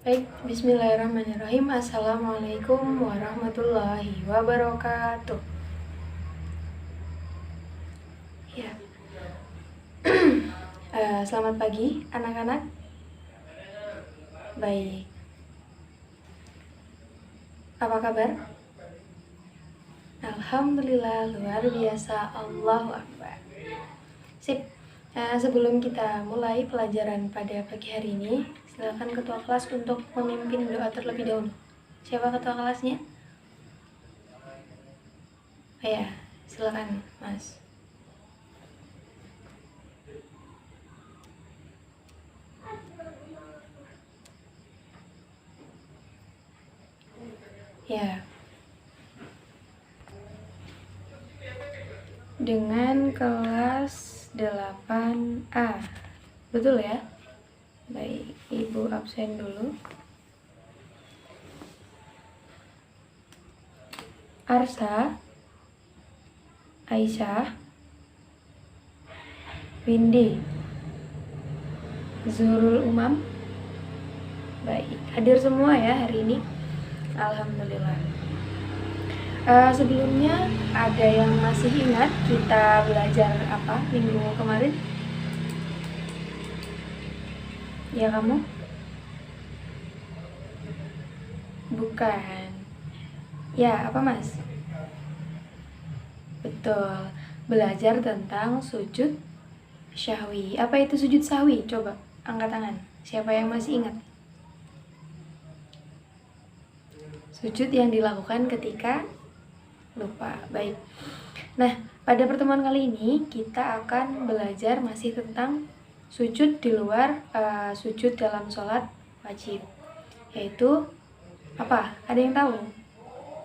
Baik, bismillahirrahmanirrahim. Assalamualaikum warahmatullahi wabarakatuh. Ya, selamat pagi anak-anak. Baik, apa kabar? Alhamdulillah, luar biasa, Allahu Akbar. Sip, sebelum kita mulai pelajaran pada pagi hari ini, silakan ketua kelas untuk memimpin doa terlebih dahulu. Siapa ketua kelasnya? Oh ya, silakan Mas. Ya, dengan kelas 8A. Betul ya? Baik, Ibu absen dulu. Arsa, Aisyah, Windy, Zurul Umam. Baik, hadir semua ya hari ini. Alhamdulillah. Sebelumnya ada yang masih ingat kita belajar apa minggu kemarin? Ya kamu? Bukan. Ya, apa Mas? Betul. Belajar tentang sujud syahwi. Apa itu sujud syahwi? Coba angkat tangan. Siapa yang masih ingat? Sujud yang dilakukan ketika lupa. Baik. Nah, pada pertemuan kali ini kita akan belajar masih tentang sujud di luar sujud dalam sholat wajib, yaitu apa? Ada yang tahu?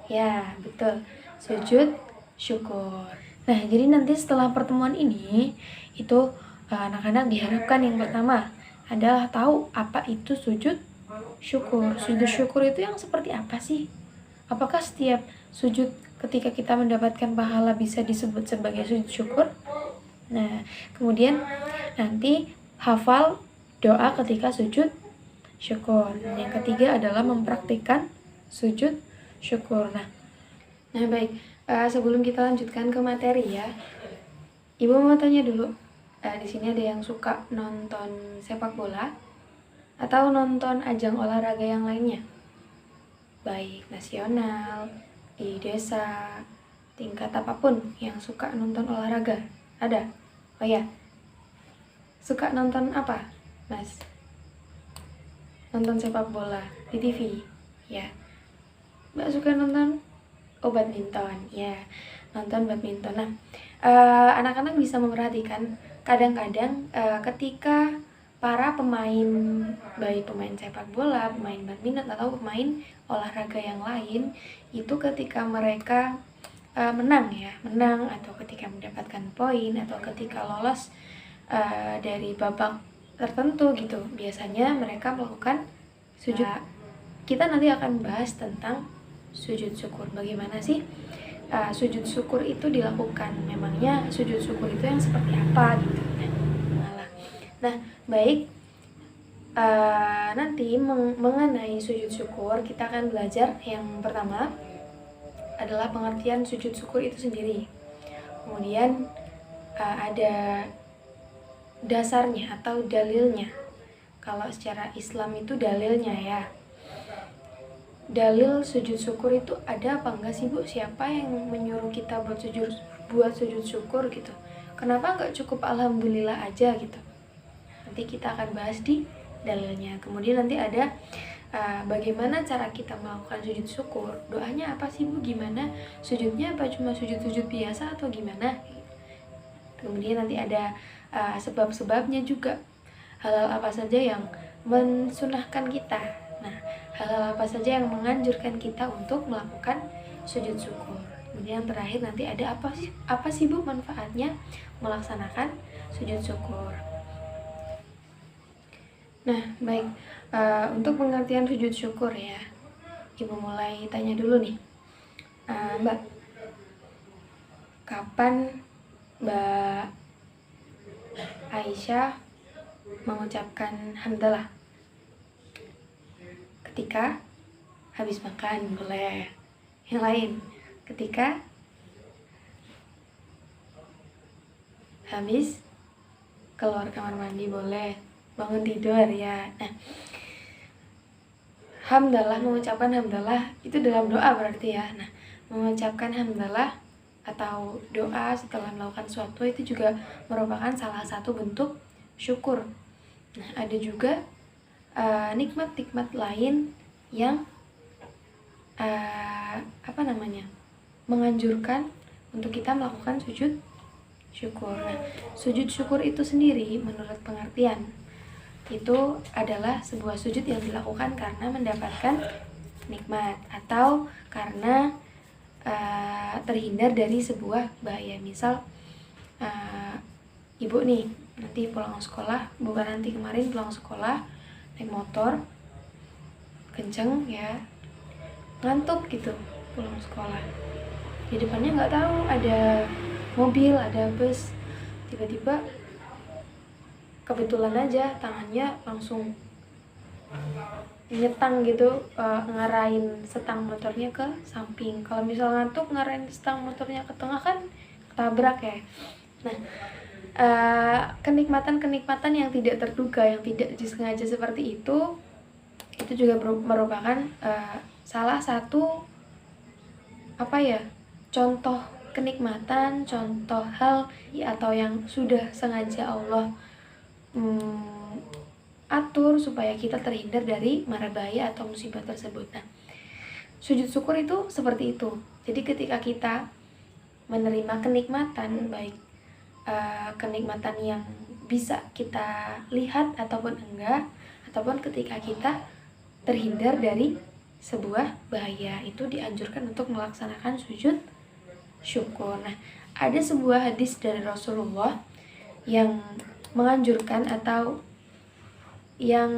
Ya, betul. Sujud syukur. Nah, jadi nanti setelah pertemuan ini itu anak-anak diharapkan yang pertama adalah tahu apa itu sujud syukur. Sujud syukur itu yang seperti apa sih? Apakah setiap sujud ketika kita mendapatkan pahala bisa disebut sebagai sujud syukur? Nah, kemudian nanti hafal doa ketika sujud syukur. Dan yang ketiga adalah mempraktikkan sujud syukur. Nah baik, sebelum kita lanjutkan ke materi ya, Ibu mau tanya dulu. Di sini ada yang suka nonton sepak bola atau nonton ajang olahraga yang lainnya? Baik nasional, di desa, tingkat apapun yang suka nonton olahraga. Ada? Oh ya, suka nonton apa, Mas? Nonton sepak bola di TV? Ya. Mbak suka nonton badminton? Ya, nonton badminton. Nah, anak-anak bisa memperhatikan kadang-kadang ketika para pemain, baik pemain sepak bola, pemain badminton atau pemain olahraga yang lain, itu ketika mereka menang atau ketika mendapatkan poin atau ketika lolos dari babak tertentu gitu, biasanya mereka melakukan sujud. Kita nanti akan bahas tentang sujud syukur. Bagaimana sih sujud syukur itu dilakukan? Memangnya sujud syukur itu yang seperti apa gitu? Nah, baik. Nanti mengenai sujud syukur kita akan belajar yang pertama adalah pengertian sujud syukur itu sendiri. Kemudian ada dasarnya atau dalilnya. Kalau secara Islam itu dalilnya ya. Dalil sujud syukur itu ada apa enggak sih Bu? Siapa yang menyuruh kita buat sujud syukur gitu? Kenapa enggak cukup alhamdulillah aja gitu? Nanti kita akan bahas di dalilnya. Kemudian nanti ada bagaimana cara kita melakukan sujud syukur. Doanya apa sih Bu? Gimana? Sujudnya apa cuma sujud-sujud biasa atau gimana? Kemudian nanti ada sebab-sebabnya juga. Hal-hal apa saja yang mensunahkan kita. Nah, hal-hal apa saja yang menganjurkan kita untuk melakukan sujud syukur. Kemudian yang terakhir nanti ada apa sih Bu manfaatnya melaksanakan sujud syukur. Nah, baik. Untuk pengertian sujud syukur ya, Ibu mulai tanya dulu nih. Mbak, kapan Mbak Aisyah mengucapkan hamdalah? ketika habis makan boleh. Yang lain, ketika habis keluar kamar mandi boleh. Bangun tidur ya. Nah, hamdalah, mengucapkan hamdalah itu dalam doa berarti ya. Nah, mengucapkan hamdalah atau doa setelah melakukan sesuatu itu juga merupakan salah satu bentuk syukur. Nah, ada juga nikmat-nikmat lain yang menganjurkan untuk kita melakukan sujud syukur. Nah, sujud syukur itu sendiri menurut pengertian itu adalah sebuah sujud yang dilakukan karena mendapatkan nikmat atau karena terhindar dari sebuah bahaya. Misal ibu nih nanti pulang sekolah, kemarin pulang sekolah naik motor kenceng ya, ngantuk gitu pulang sekolah, di depannya nggak tahu ada mobil, ada bus, tiba-tiba kebetulan aja tangannya langsung nyetang gitu, ngarahin setang motornya ke samping. Kalau misal ngantuk ngarahin setang motornya ke tengah kan tabrak ya. Nah, kenikmatan-kenikmatan yang tidak terduga, yang tidak disengaja seperti itu juga merupakan salah satu contoh kenikmatan, contoh hal atau yang sudah sengaja Allah atur supaya kita terhindar dari mara bahaya atau musibah tersebut. Nah, sujud syukur itu seperti itu. Jadi ketika kita menerima kenikmatan, baik kenikmatan yang bisa kita lihat ataupun enggak, ataupun ketika kita terhindar dari sebuah bahaya, itu dianjurkan untuk melaksanakan sujud syukur. Nah, ada sebuah hadis dari Rasulullah yang menganjurkan atau yang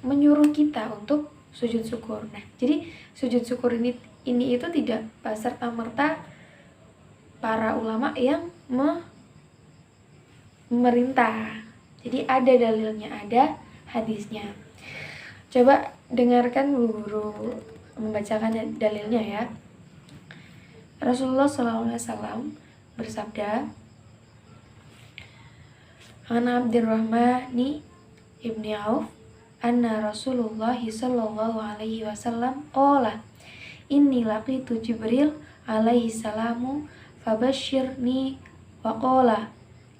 menyuruh kita untuk sujud syukur. Nah, jadi sujud syukur ini itu tidak serta-merta para ulama yang memerintah. Jadi ada dalilnya, ada hadisnya. Coba dengarkan Bu Guru membacakan dalilnya ya. Rasulullah SAW bersabda, An Abdurrahmani ibni Auf anna Rasulullah sallallahu alaihi wasallam qala inni laqitu Jibril alaihi salamu fabashshirni wa qala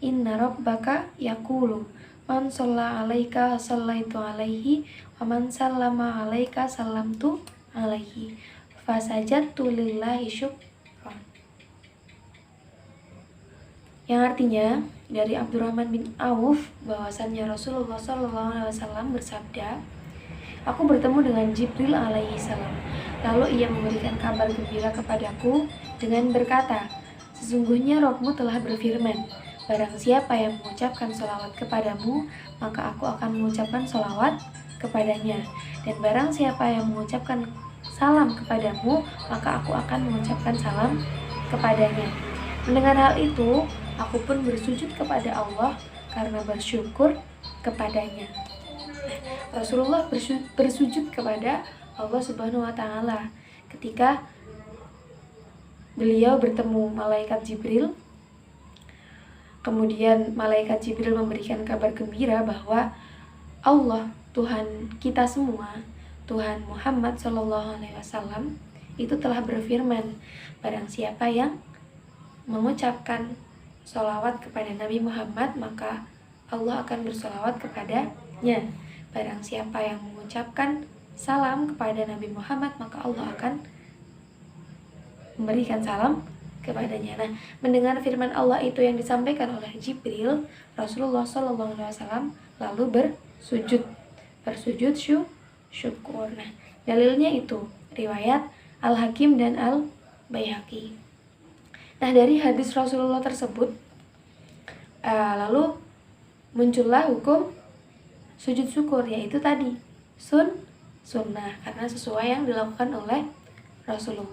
inna rabbaka yaqulu man shalla alaika sallaitu alaihi wa man sallama alaika sallamtu alaihi fasajadtu lillahi syukran. Yang artinya dari Abdurrahman bin Auf bahwasannya Rasulullah SAW bersabda, aku bertemu dengan Jibril alaihi salam. Lalu ia memberikan kabar gembira kepadaku dengan berkata, sesungguhnya Rabbmu telah berfirman, barang siapa yang mengucapkan sholawat kepadamu, maka aku akan mengucapkan sholawat kepadanya. Dan barang siapa yang mengucapkan salam kepadamu, maka aku akan mengucapkan salam kepadanya. Mendengar hal itu, aku pun bersujud kepada Allah karena bersyukur kepadanya. Rasulullah bersujud kepada Allah Subhanahu wa Ta'ala ketika beliau bertemu malaikat Jibril. Kemudian malaikat Jibril memberikan kabar gembira bahwa Allah, Tuhan kita semua, Tuhan Muhammad SAW itu telah berfirman, barang siapa yang mengucapkan sholawat kepada Nabi Muhammad, maka Allah akan bersolawat kepadanya. Barang siapa yang mengucapkan salam kepada Nabi Muhammad, maka Allah akan memberikan salam kepadanya. Nah, mendengar firman Allah itu yang disampaikan oleh Jibril, Rasulullah SAW lalu bersujud syukur. Nah, dalilnya itu riwayat Al-Hakim dan Al-Baihaqi. Nah, dari hadis Rasulullah tersebut lalu muncullah hukum sujud syukur, yaitu tadi sunnah, karena sesuai yang dilakukan oleh Rasulullah.